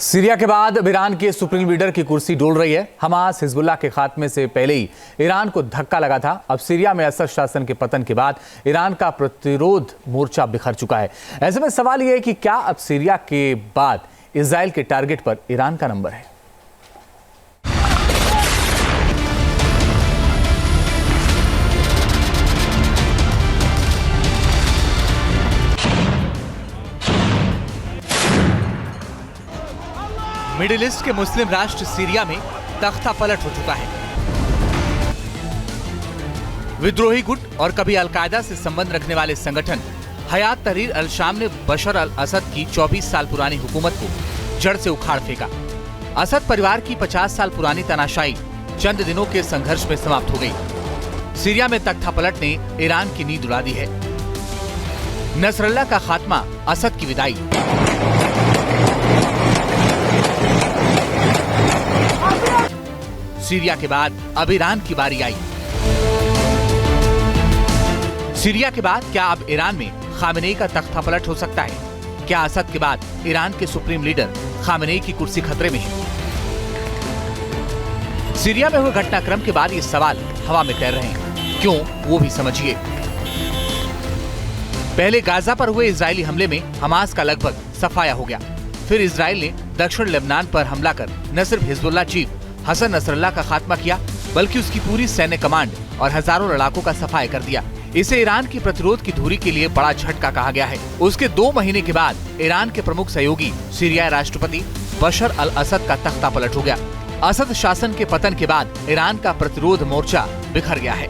Syria के बाद अब ईरान के सुप्रीम लीडर की कुर्सी डोल रही है। हमास हिजबुल्लाह के खात्मे से पहले ही ईरान को धक्का लगा था। अब सीरिया में असद शासन के पतन के बाद ईरान का प्रतिरोध मोर्चा बिखर चुका है। ऐसे में सवाल यह है कि क्या अब सीरिया के बाद इजराइल के टारगेट पर ईरान का नंबर है? मिडिल ईस्ट के मुस्लिम राष्ट्र सीरिया में तख्ता पलट हो चुका है। विद्रोही गुट और कभी अलकायदा से संबंध रखने वाले संगठन हयात तहरीर अल शाम ने बशर अल असद की 24 साल पुरानी हुकूमत को जड़ से उखाड़ फेंका। असद परिवार की 50 साल पुरानी तानाशाही चंद दिनों के संघर्ष में समाप्त हो गई। सीरिया में तख्ता पलट ने ईरान की नींद उड़ा दी है। नसरल्लाह का खात्मा, असद की विदाई। सीरिया के बाद अब ईरान की बारी आई। सीरिया के बाद क्या अब ईरान में खामेनेई का तख्ता पलट हो सकता है? क्या असद के बाद ईरान के सुप्रीम लीडर खामेनेई की कुर्सी खतरे में है? सीरिया में हुए घटनाक्रम के बाद ये सवाल हवा में तैर रहे हैं। क्यों, वो भी समझिए। पहले गाजा पर हुए इजरायली हमले में हमास का लगभग सफाया हो गया। फिर इजराइल ने दक्षिण लेबनान पर हमला कर न सिर्फ हिजबुल्लाह चीफ हसन नसरल्लाह का खात्मा किया, बल्कि उसकी पूरी सैन्य कमांड और हजारों लड़ाकों का सफाया कर दिया। इसे ईरान की प्रतिरोध की धुरी के लिए बड़ा झटका कहा गया है। उसके 2 महीने के बाद ईरान के प्रमुख सहयोगी सीरियाई राष्ट्रपति बशर अल असद का तख्ता पलट हो गया। असद शासन के पतन के बाद ईरान का प्रतिरोध मोर्चा बिखर गया है।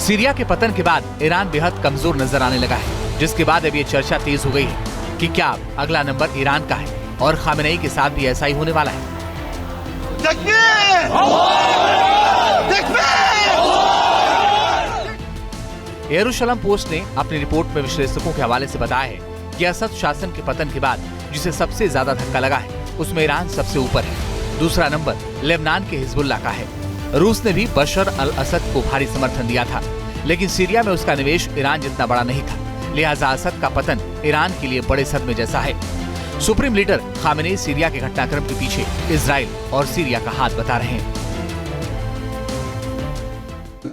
सीरिया के पतन के बाद ईरान बेहद कमजोर नजर आने लगा है, जिसके बाद अब ये चर्चा तेज हो गई है कि क्या अगला नंबर ईरान का है और खामेनेई के साथ भी ऐसा ही होने वाला है। यरूशलेम पोस्ट ने अपनी रिपोर्ट में विश्लेषकों के हवाले से बताया है कि असद शासन के पतन के बाद जिसे सबसे ज्यादा धक्का लगा है, उसमें ईरान सबसे ऊपर है। दूसरा नंबर लेबनान के हिजबुल्लाह का है। रूस ने भी बशर अल असद को भारी समर्थन दिया था, लेकिन सीरिया में उसका निवेश ईरान जितना बड़ा नहीं था। लिहाजा असद का पतन ईरान के लिए बड़े सदमे जैसा है। सुप्रीम लीडर खामेनेई सीरिया के घटनाक्रम के पीछे इजराइल और सीरिया का हाथ बता रहे हैं।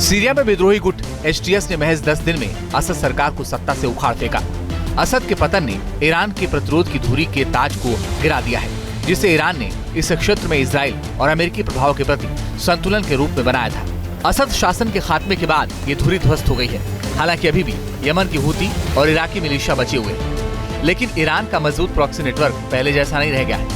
सीरिया में विद्रोही गुट HTS ने महज 10 दिन में असद सरकार को सत्ता से उखाड़ फेंका। असद के पतन ने ईरान के प्रतिरोध की धुरी के ताज को गिरा दिया है, जिसे ईरान ने इस क्षेत्र में इजराइल और अमेरिकी प्रभाव के प्रति संतुलन के रूप में बनाया था। असद शासन के खात्मे के बाद ये धुरी ध्वस्त हो गई है। हालांकि अभी भी यमन की हूती और इराकी मिलिशिया बचे हुए हैं, लेकिन ईरान का मजबूत प्रॉक्सी नेटवर्क पहले जैसा नहीं रह गया है।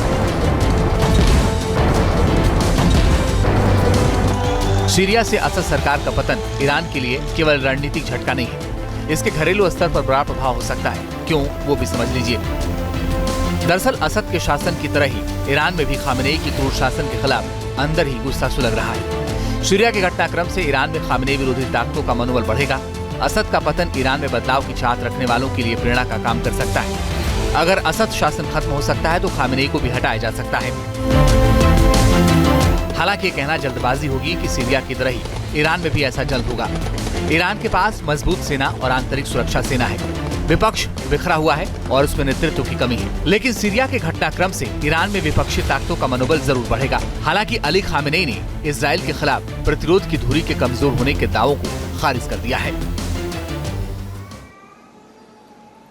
सीरिया से असद सरकार का पतन ईरान के लिए केवल रणनीतिक झटका नहीं है, इसके घरेलू स्तर पर बड़ा प्रभाव हो सकता है। क्यों, वो भी समझ लीजिए। दरअसल असद के शासन की तरह ही ईरान में भी खामेनेई की क्रूर शासन के खिलाफ अंदर ही गुस्सा सुलग रहा है। सीरिया के घटनाक्रम से ईरान में खामेनेई विरोधी ताकतों का मनोबल बढ़ेगा। असद का पतन ईरान में बदलाव की चाहत रखने वालों के लिए प्रेरणा का काम कर सकता है। अगर असद शासन खत्म हो सकता है तो खामेनेई को भी हटाया जा सकता है। हालांकि ये कहना जल्दबाजी होगी कि सीरिया की तरह ही ईरान में भी ऐसा जल्द होगा। ईरान के पास मजबूत सेना और आंतरिक सुरक्षा सेना है। विपक्ष बिखरा हुआ है और उसमें नेतृत्व की कमी है। लेकिन सीरिया के घटनाक्रम से ईरान में विपक्षी ताकतों का मनोबल जरूर बढ़ेगा। हालांकि अली खामेनेई ने इजराइल के खिलाफ प्रतिरोध की धुरी के कमजोर होने के दावों को खारिज कर दिया है।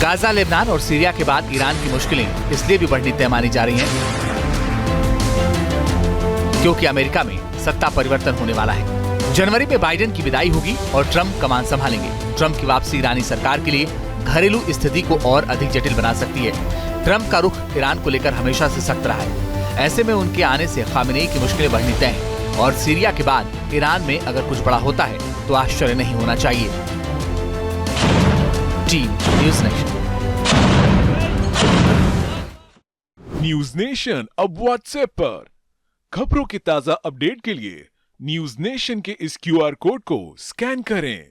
गाजा, लेबनान और सीरिया के बाद ईरान की मुश्किलें इसलिए भी बढ़नी तय मानी जा रही हैं क्योंकि अमेरिका में सत्ता परिवर्तन होने वाला है। जनवरी में बाइडेन की विदाई होगी और ट्रंप कमान संभालेंगे। ट्रंप की वापसी ईरानी सरकार के लिए घरेलू स्थिति को और अधिक जटिल बना सकती है। ट्रंप का रुख ईरान को लेकर हमेशा से सख्त रहा है। ऐसे में उनके आने से खामेनेई की मुश्किलें बढ़नी तय हैं और सीरिया के बाद ईरान में अगर कुछ बड़ा होता है तो आश्चर्य नहीं होना चाहिए। Team news nation. News nation अब व्हाट्सएप पर खबरों के ताजा अपडेट के लिए न्यूज नेशन के इस QR कोड को स्कैन करें।